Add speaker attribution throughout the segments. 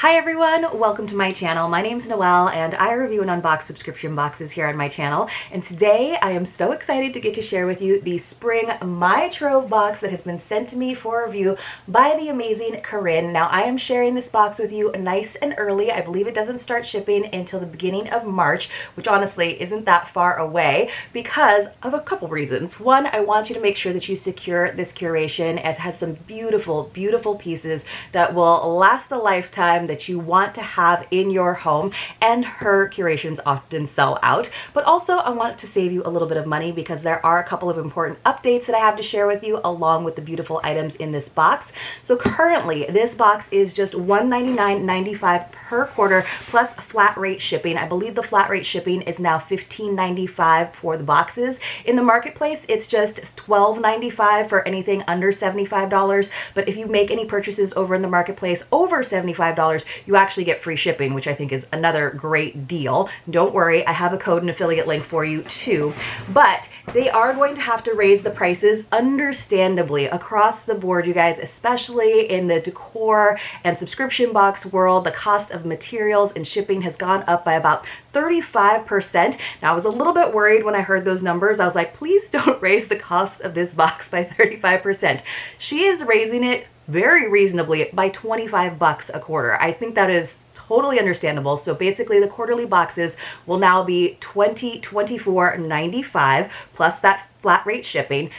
Speaker 1: Hi everyone, welcome to my channel. My name's Noelle and I review and unbox subscription boxes here on my channel. And today I am so excited to get to share with you the spring My Trove box that has been sent to me for review by the amazing Corinne. Now I am sharing this box with you nice and early. I believe it doesn't start shipping until the beginning of March, which honestly isn't that far away because of a couple reasons. One, I want you to make sure that you secure this curation. It has some beautiful, beautiful pieces that will last a lifetime that you want to have in your home, and her curations often sell out. But also I want to save you a little bit of money because there are a couple of important updates that I have to share with you along with the beautiful items in this box. So currently this box is just $199.95 per quarter plus flat rate shipping. I believe the flat rate shipping is now $15.95 for the boxes. In the marketplace it's just $12.95 for anything under $75, but if you make any purchases over in the marketplace over $75, you actually get free shipping, which I think is another great deal. Don't worry, I have a code and affiliate link for you too. But they are going to have to raise the prices understandably across the board, you guys, especially in the decor and subscription box world. The cost of materials and shipping has gone up by about 35%. Now I was a little bit worried when I heard those numbers. I was like, please don't raise the cost of this box by 35%. She is raising it very reasonably by 25 bucks a quarter. I think that is totally understandable. So basically the quarterly boxes will now be $24.95 plus that flat rate shipping.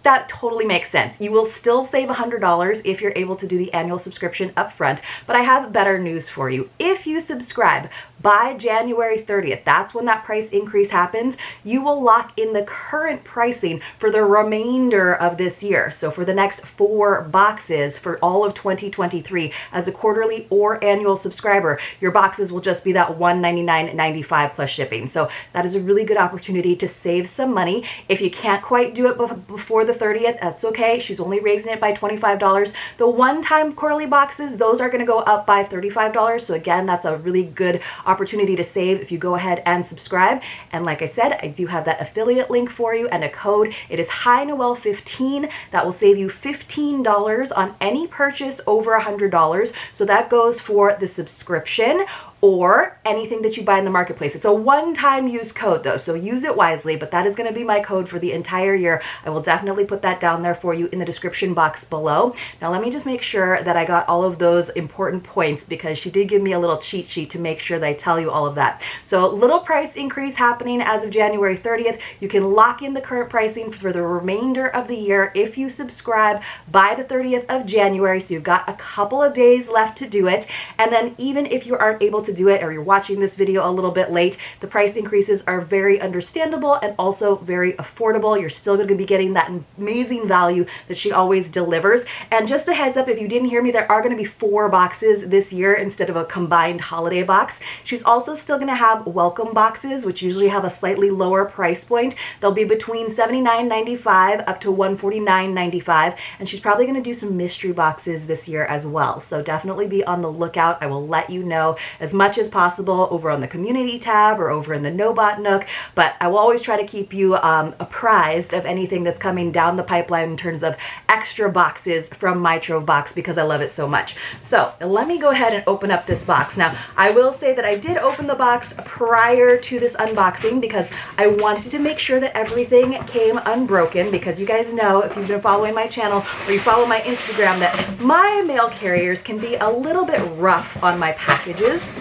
Speaker 1: That totally makes sense. You will still save $100 if you're able to do the annual subscription up front, but I have better news for you. If you subscribe by January 30th, that's when that price increase happens, you will lock in the current pricing for the remainder of this year. So for the next 4 boxes for all of 2023 as a quarterly or annual subscriber, your boxes will just be that $199.95 plus shipping. So that is a really good opportunity to save some money. If you can't quite do it before the 30th, that's okay. She's only raising it by $25. The one-time quarterly boxes, those are going to go up by $35. So again, that's a really good opportunity to save if you go ahead and subscribe. And like I said, I do have that affiliate link for you and a code. It is hinoel15. That will save you $15 on any purchase over $100. So that goes for the subscription or anything that you buy in the marketplace. It's a one-time use code though, so use it wisely, but that is going to be my code for the entire year. I will definitely put that down there for you in the description box below. Now let me just make sure that I got all of those important points because she did give me a little cheat sheet to make sure that I tell you all of that. So little price increase happening as of January 30th. You can lock in the current pricing for the remainder of the year if you subscribe by the 30th of January. So you've got a couple of days left to do it. And then even if you aren't able to do it or you're watching this video a little bit late, the price increases are very understandable and also very affordable. You're still going to be getting that amazing value that she always delivers. And just a heads up, if you didn't hear me, there are going to be 4 boxes this year instead of a combined holiday box. She's also still going to have welcome boxes, which usually have a slightly lower price point. They'll be between $79.95 up to $149.95, and she's probably going to do some mystery boxes this year as well. So definitely be on the lookout. I will let you know as much as possible over on the community tab or over in the NoBot Nook, but I will always try to keep you apprised of anything that's coming down the pipeline in terms of extra boxes from My Trove Box because I love it so much. So let me go ahead and open up this box. Now I will say that I did open the box prior to this unboxing because I wanted to make sure that everything came unbroken, because you guys know, if you've been following my channel or you follow my Instagram, that my mail carriers can be a little bit rough on my packages.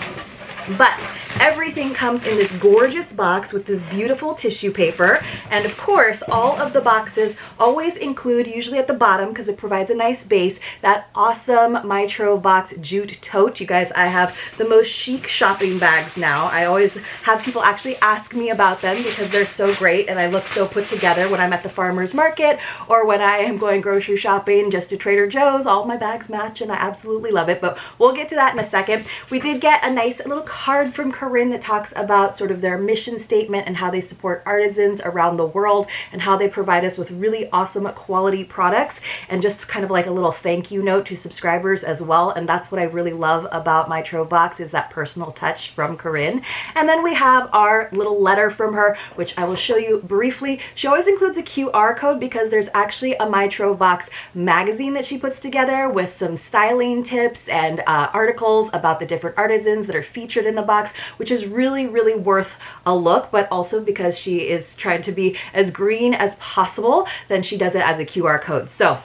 Speaker 1: But everything comes in this gorgeous box with this beautiful tissue paper. And of course, all of the boxes always include, usually at the bottom because it provides a nice base, that awesome My Trove Box jute tote. You guys, I have the most chic shopping bags now. I always have people actually ask me about them because they're so great and I look so put together when I'm at the farmer's market or when I am going grocery shopping just to Trader Joe's. All my bags match and I absolutely love it, but we'll get to that in a second. We did get a nice little card from Corinne that talks about sort of their mission statement and how they support artisans around around the world and how they provide us with really awesome quality products, and just kind of like a little thank you note to subscribers as well. And that's what I really love about my Trove Box, is that personal touch from Corinne. And then we have our little letter from her, which I will show you briefly. She always includes a QR code because there's actually a My Trove Box magazine that she puts together with some styling tips and articles about the different artisans that are featured in the box, which is really, really worth a look. But also because she is trying to be as green as possible, then she does it as a QR code. So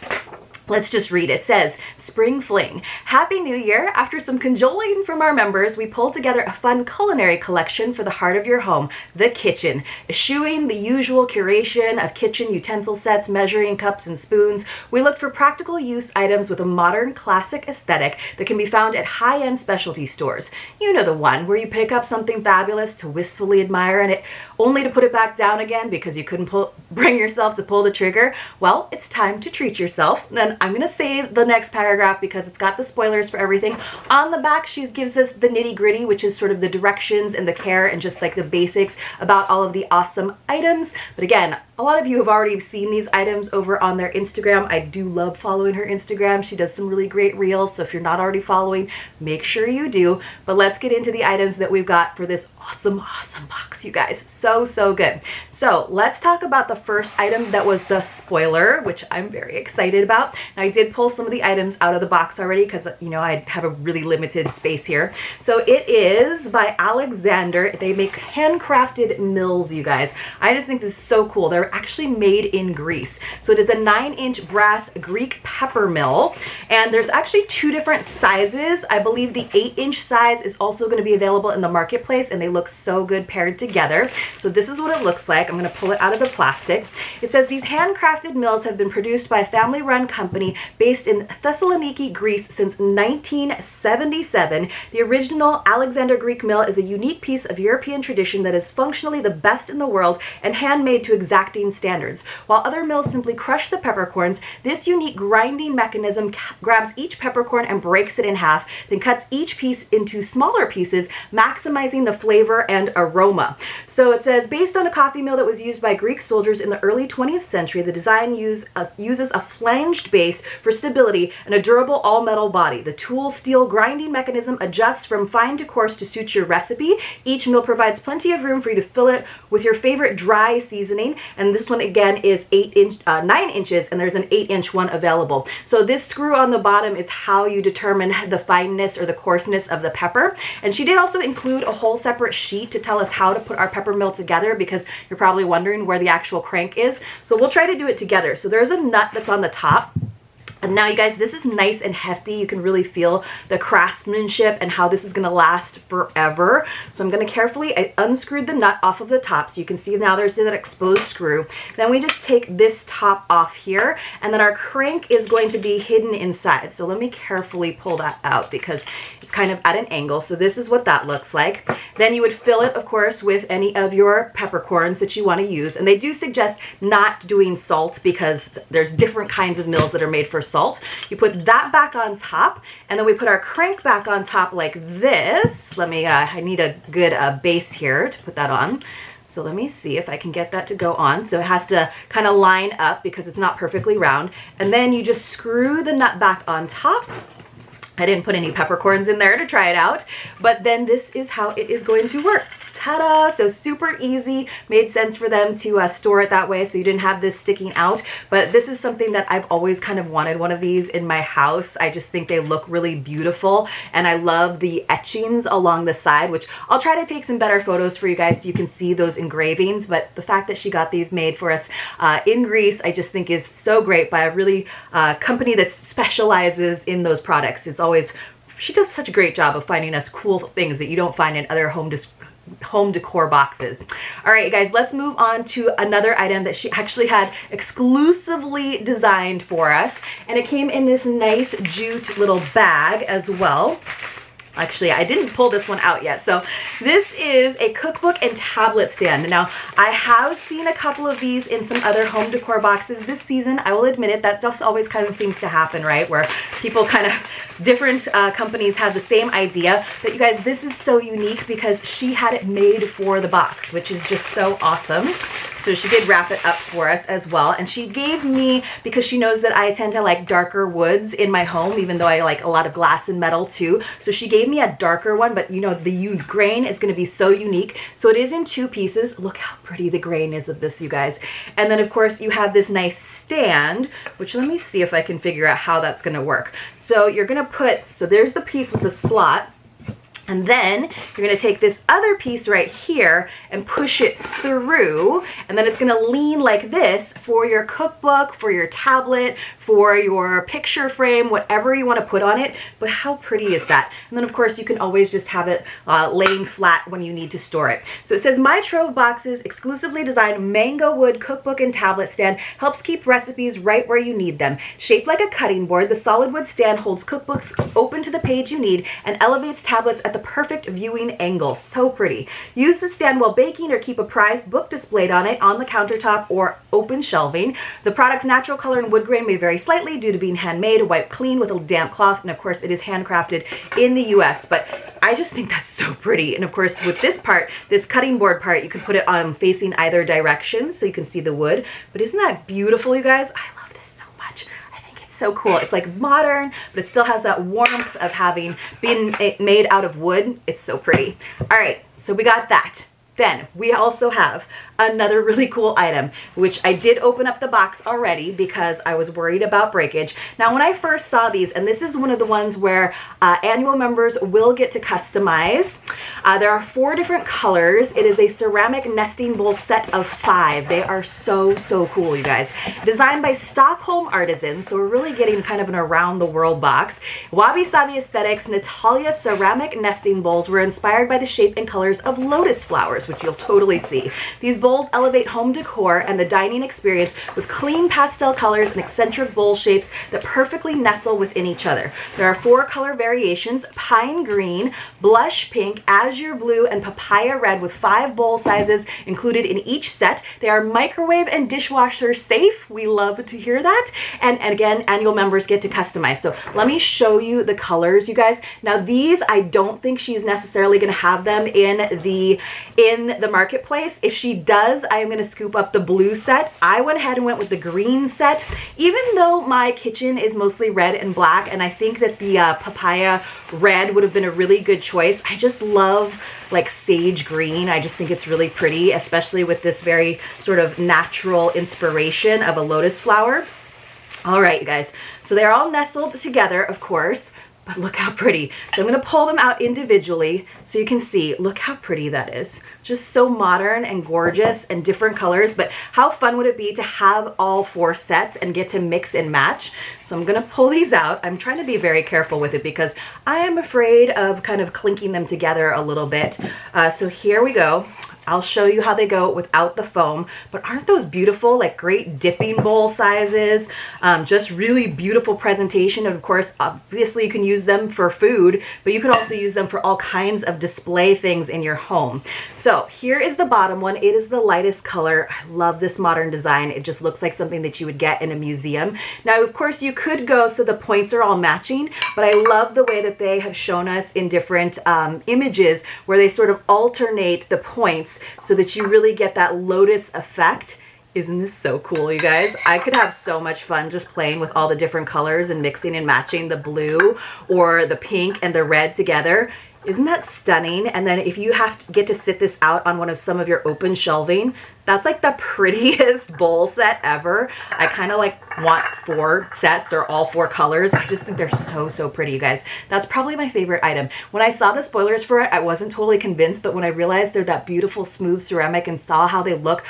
Speaker 1: let's just read. It says, Spring Fling. Happy New Year! After some cajoling from our members, we pulled together a fun culinary collection for the heart of your home, the kitchen. Eschewing the usual curation of kitchen utensil sets, measuring cups and spoons, we looked for practical use items with a modern classic aesthetic that can be found at high-end specialty stores. You know the one where you pick up something fabulous to wistfully admire and it only to put it back down again because you couldn't bring yourself to pull the trigger. Well, it's time to treat yourself. Then I'm going to save the next paragraph because it's got the spoilers for everything. On the back, she gives us the nitty gritty, which is sort of the directions and the care and just like the basics about all of the awesome items. But again, a lot of you have already seen these items over on their Instagram. I do love following her Instagram. She does some really great reels. So if you're not already following, make sure you do. But let's get into the items that we've got for this awesome, awesome box, you guys. So, so good. So let's talk about the first item that was the spoiler, which I'm very excited about. Now, I did pull some of the items out of the box already because, you know, I have a really limited space here. So it is by Alexander. They make handcrafted mills, you guys. I just think this is so cool. They're actually made in Greece. So it is a 9-inch brass Greek pepper mill, and there's actually two different sizes. I believe the 8-inch size is also going to be available in the marketplace, and they look so good paired together. So this is what it looks like. I'm going to pull it out of the plastic. It says these handcrafted mills have been produced by a family-run company based in Thessaloniki, Greece since 1977. The original Alexander Greek mill is a unique piece of European tradition that is functionally the best in the world and handmade to exacting standards. While other mills simply crush the peppercorns, this unique grinding mechanism grabs each peppercorn and breaks it in half, then cuts each piece into smaller pieces, maximizing the flavor and aroma. So it says, based on a coffee mill that was used by Greek soldiers in the early 20th century, the design uses a flanged base for stability and a durable all-metal body. The tool steel grinding mechanism adjusts from fine to coarse to suit your recipe. Each mill provides plenty of room for you to fill it with your favorite dry seasoning, and this one again is 9 inches, and there's an 8-inch one available. So this screw on the bottom is how you determine the fineness or the coarseness of the pepper. And she did also include a whole separate sheet to tell us how to put our pepper mill together, because you're probably wondering where the actual crank is. So we'll try to do it together. So there's a nut that's on the top. And now, you guys, this is nice and hefty. You can really feel the craftsmanship and how this is going to last forever. So I'm going to I unscrewed the nut off of the top. So you can see now there's that exposed screw. Then we just take this top off here, and then our crank is going to be hidden inside. So let me carefully pull that out because it's kind of at an angle. So this is what that looks like. Then you would fill it, of course, with any of your peppercorns that you want to use. And they do suggest not doing salt because there's different kinds of mills that are made for salt. You put that back on top, and then we put our crank back on top like this. Let me, I need a good base here to put that on. So let me see if I can get that to go on. So it has to kind of line up because it's not perfectly round. And then you just screw the nut back on top. I didn't put any peppercorns in there to try it out, but then this is how it is going to work. Ta-da! So super easy. Made sense for them to store it that way so you didn't have this sticking out. But this is something that I've always kind of wanted one of these in my house. I just think they look really beautiful, and I love the etchings along the side, which I'll try to take some better photos for you guys so you can see those engravings. But the fact that she got these made for us in Greece, I just think is so great by a really company that specializes in those products. She does such a great job of finding us cool things that you don't find in other home decor boxes. All right, you guys, let's move on to another item that she actually had exclusively designed for us, and it came in this nice jute little bag as well. Actually, I didn't pull this one out yet. So this is a cookbook and tablet stand. Now, I have seen a couple of these in some other home decor boxes this season. I will admit it, that just always kind of seems to happen, right? Where people kind of, different companies have the same idea. But you guys, this is so unique because she had it made for the box, which is just so awesome. So she did wrap it up for us as well. And she gave me, because she knows that I tend to like darker woods in my home, even though I like a lot of glass and metal too. So she gave me a darker one, but you know, the grain is going to be so unique. So it is in 2 pieces. Look how pretty the grain is of this, you guys. And then of course you have this nice stand, which let me see if I can figure out how that's going to work. So you're going to put, so there's the piece with the slot. And then you're going to take this other piece right here and push it through, and then it's going to lean like this for your cookbook, for your tablet, for your picture frame, whatever you want to put on it. But how pretty is that? And then of course you can always just have it laying flat when you need to store it. So it says, my Trove Box's exclusively designed mango wood cookbook and tablet stand helps keep recipes right where you need them. Shaped like a cutting board, the solid wood stand holds cookbooks open to the page you need and elevates tablets at the perfect viewing angle. So pretty. Use the stand while baking or keep a prized book displayed on it on the countertop or open shelving. The product's natural color and wood grain may vary slightly due to being handmade, wiped clean with a damp cloth, and of course it is handcrafted in the US. But I just think that's so pretty. And of course with this part, this cutting board part, you can put it on facing either direction so you can see the wood. But isn't that beautiful, you guys? I love this so much. So cool. It's like modern, but it still has that warmth of having been made out of wood. It's so pretty. All right, so we got that. Then we also have another really cool item, which I did open up the box already because I was worried about breakage. Now, when I first saw these, and this is one of the ones where annual members will get to customize. There are 4 different colors. It is a ceramic nesting bowl set of 5. They are so, so cool, you guys. Designed by Stockholm artisans, so we're really getting kind of an around the world box. Wabi Sabi Aesthetics Natalia ceramic nesting bowls were inspired by the shape and colors of lotus flowers, which you'll totally see. These bowls elevate home decor and the dining experience with clean pastel colors and eccentric bowl shapes that perfectly nestle within each other. There are 4 color variations: pine green, blush pink, azure blue, and papaya red, with 5 bowl sizes included in each set. They are microwave and dishwasher safe. We love to hear that. And again, annual members get to customize. So let me show you the colors, you guys. Now these, I don't think she's necessarily going to have them in the marketplace. If she does, I am going to scoop up the blue set. I went ahead and went with the green set, even though my kitchen is mostly red and black, and I think that the papaya red would have been a really good choice. I just love like sage green. I just think it's really pretty, especially with this very sort of natural inspiration of a lotus flower. All right, you guys. So they're all nestled together, of course. But look how pretty. So I'm going to pull them out individually so you can see. Look how pretty that is. Just so modern and gorgeous and different colors. But how fun would it be to have all 4 sets and get to mix and match? So I'm going to pull these out. I'm trying to be very careful with it because I am afraid of kind of clinking them together a little bit. So here we go. I'll show you how they go without the foam, but aren't those beautiful? Like great dipping bowl sizes, just really beautiful presentation. And of course, obviously you can use them for food, but you could also use them for all kinds of display things in your home. So here is the bottom one. It is the lightest color. I love this modern design. It just looks like something that you would get in a museum. Now, of course, you could go so the points are all matching, but I love the way that they have shown us in different images where they sort of alternate the points so that you really get that lotus effect. Isn't this so cool, you guys? I could have so much fun just playing with all the different colors and mixing and matching the blue or the pink and the red together. Isn't that stunning? And then if you have to get to sit this out on one of some of your open shelving, that's like the prettiest bowl set ever. I kind of like want 4 sets or all 4 colors. I just think they're so, so pretty, you guys. That's probably my favorite item. When I saw the spoilers for it, I wasn't totally convinced, but when I realized they're that beautiful smooth ceramic and saw how they look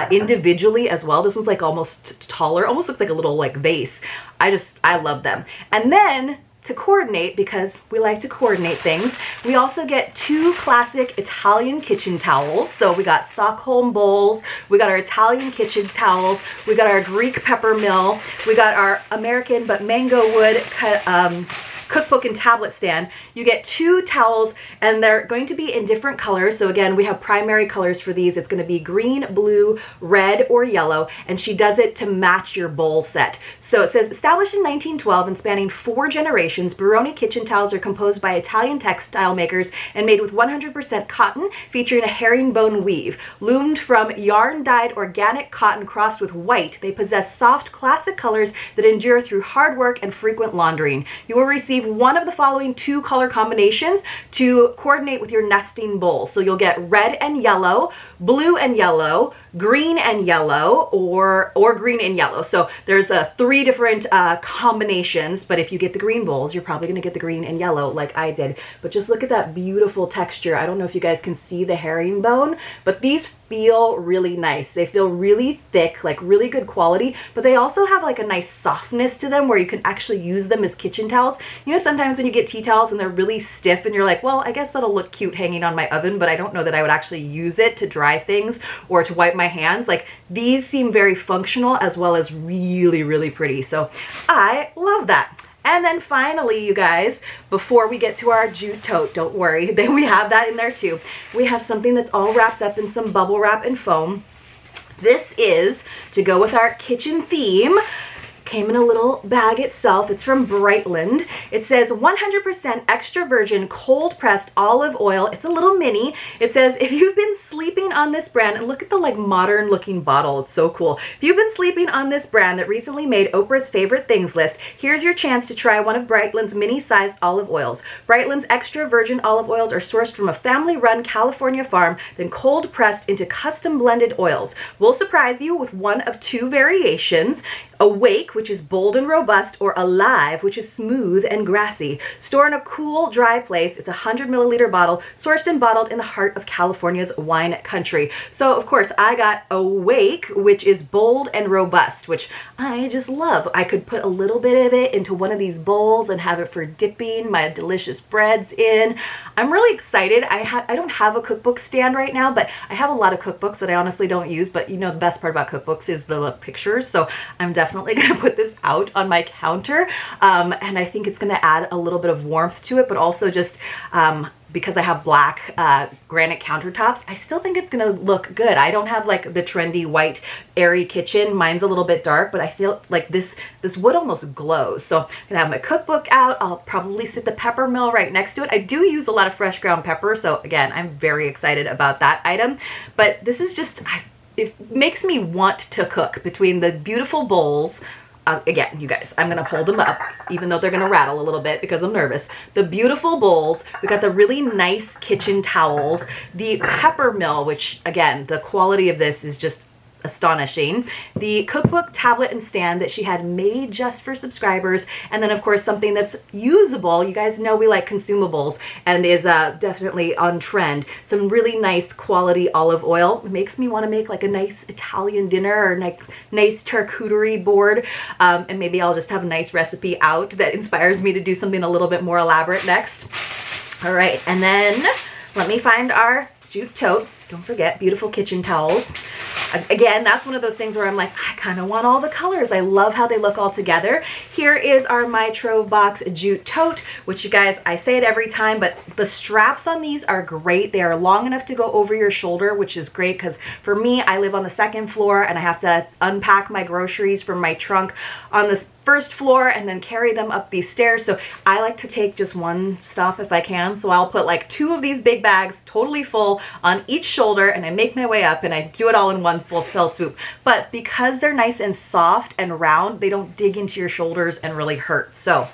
Speaker 1: individually as well, this was like almost taller, almost looks like a little like vase. I love them. And then to coordinate, because we like to coordinate things, we also get 2 classic Italian kitchen towels. So we got Stockholm bowls, we got our Italian kitchen towels, we got our Greek pepper mill, we got our American but mango wood cookbook and tablet stand, you get 2 towels, and they're going to be in different colors. So again, we have primary colors for these. It's going to be green, blue, red, or yellow, and she does it to match your bowl set. So it says, established in 1912 and spanning 4 generations, Baroni kitchen towels are composed by Italian textile makers and made with 100% cotton, featuring a herringbone weave. Loomed from yarn-dyed organic cotton crossed with white, they possess soft, classic colors that endure through hard work and frequent laundering. You will receive one of the following 2 color combinations to coordinate with your nesting bowl. So you'll get red and yellow, blue and yellow, green and yellow, or green and yellow. So there's 3 different combinations, but if you get the green bowls, you're probably going to get the green and yellow like I did. But just look at that beautiful texture. I don't know if you guys can see the herringbone, but these feel really nice. They feel really thick, like really good quality, but they also have like a nice softness to them where you can actually use them as kitchen towels. You know, sometimes when you get tea towels and they're really stiff and you're like, well, I guess that'll look cute hanging on my oven, but I don't know that I would actually use it to dry things or to wipe my hands. Like, these seem very functional as well as really, really pretty. So I love that. And then finally, you guys, before we get to our jute tote, don't worry, then we have that in there too. We have something that's all wrapped up in some bubble wrap and foam. This is to go with our kitchen theme. Came in a little bag itself. It's from Brightland. It says 100% extra virgin cold pressed olive oil. It's a little mini. It says, if you've been sleeping on this brand, and look at the like modern looking bottle. It's so cool. If you've been sleeping on this brand that recently made Oprah's favorite things list, here's your chance to try one of Brightland's mini sized olive oils. Brightland's extra virgin olive oils are sourced from a family run California farm, then cold pressed into custom blended oils. We'll surprise you with one of 2 variations. Awake, which is bold and robust, or Alive, which is smooth and grassy. Store in a cool, dry place. It's a 100 milliliter bottle, sourced and bottled in the heart of California's wine country. So, of course, I got Awake, which is bold and robust, which I just love. I could put a little bit of it into one of these bowls and have it for dipping my delicious breads in. I'm really excited. I don't have a cookbook stand right now, but I have a lot of cookbooks that I honestly don't use. But you know, the best part about cookbooks is the pictures. So I'm definitely going to put this out on my counter, and I think it's going to add a little bit of warmth to it, but also just because I have black granite countertops, I still think it's going to look good. I don't have like the trendy white airy kitchen. Mine's a little bit dark, but I feel like this wood almost glows. So I'm going to have my cookbook out. I'll probably sit the pepper mill right next to it. I do use a lot of fresh ground pepper, so again, I'm very excited about that item. But this is just, it makes me want to cook between the beautiful bowls. Again, you guys, I'm going to hold them up, even though they're going to rattle a little bit because I'm nervous. The beautiful bowls, we got the really nice kitchen towels, the pepper mill, which again, the quality of this is just astonishing. The cookbook tablet and stand that she had made just for subscribers. And then of course, something that's usable. You guys know we like consumables and is definitely on trend. Some really nice quality olive oil. It makes me want to make like a nice Italian dinner or nice charcuterie board. And maybe I'll just have a nice recipe out that inspires me to do something a little bit more elaborate next. All right. And then let me find our jute tote. Don't forget, beautiful kitchen towels. Again, that's one of those things where I'm like, I kind of want all the colors. I love how they look all together. Here is our My Trove Box jute tote, which you guys, I say it every time, but the straps on these are great. They are long enough to go over your shoulder, which is great because for me, I live on the 2nd floor and I have to unpack my groceries from my trunk on this 1st floor and then carry them up these stairs. So I like to take just one stop if I can. So I'll put like 2 of these big bags totally full on each shoulder and I make my way up and I do it all in one full fell swoop. But because they're nice and soft and round, they don't dig into your shoulders and really hurt. So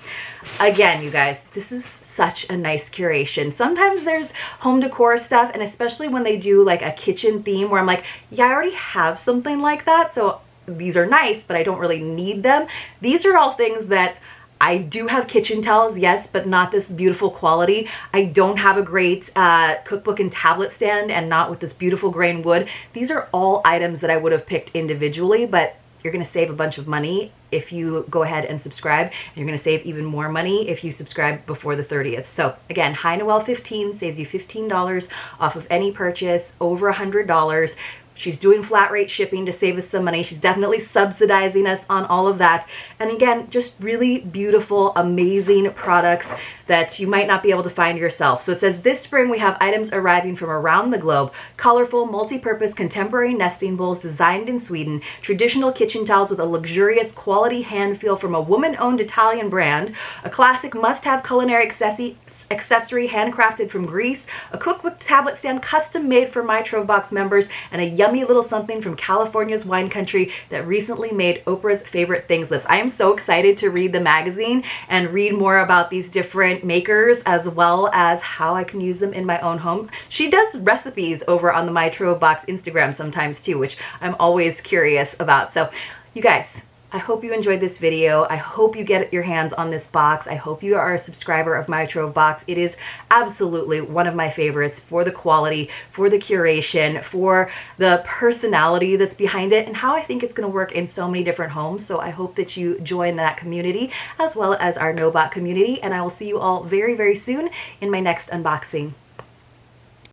Speaker 1: again, you guys, this is such a nice curation. Sometimes there's home decor stuff, and especially when they do like a kitchen theme where I'm like, yeah, I already have something like that. So these are nice, but I don't really need them. These are all things that I do have kitchen towels, yes, but not this beautiful quality. I don't have a great cookbook and tablet stand and not with this beautiful grain wood. These are all items that I would have picked individually, but you're going to save a bunch of money if you go ahead and subscribe. And you're going to save even more money if you subscribe before the 30th. So again, hinoel 15 saves you $15 off of any purchase over $100. She's doing flat rate shipping to save us some money. She's definitely subsidizing us on all of that. And again, just really beautiful, amazing products that you might not be able to find yourself. So it says this spring we have items arriving from around the globe, colorful, multi-purpose, contemporary nesting bowls designed in Sweden, traditional kitchen towels with a luxurious quality hand feel from a woman-owned Italian brand, a classic must-have culinary accessory handcrafted from Greece, a cookbook tablet stand custom made for my Trove Box members, and a yummy little something from California's wine country that recently made Oprah's favorite things list. I am so excited to read the magazine and read more about these different makers as well as how I can use them in my own home. She does recipes over on the My Trove Box Instagram sometimes too, which I'm always curious about. So you guys, I hope you enjoyed this video. I hope you get your hands on this box. I hope you are a subscriber of My Trove Box. It is absolutely one of my favorites for the quality, for the curation, for the personality that's behind it, and how I think it's going to work in so many different homes. So I hope that you join that community as well as our No Bot community, and I will see you all very, very soon in my next unboxing.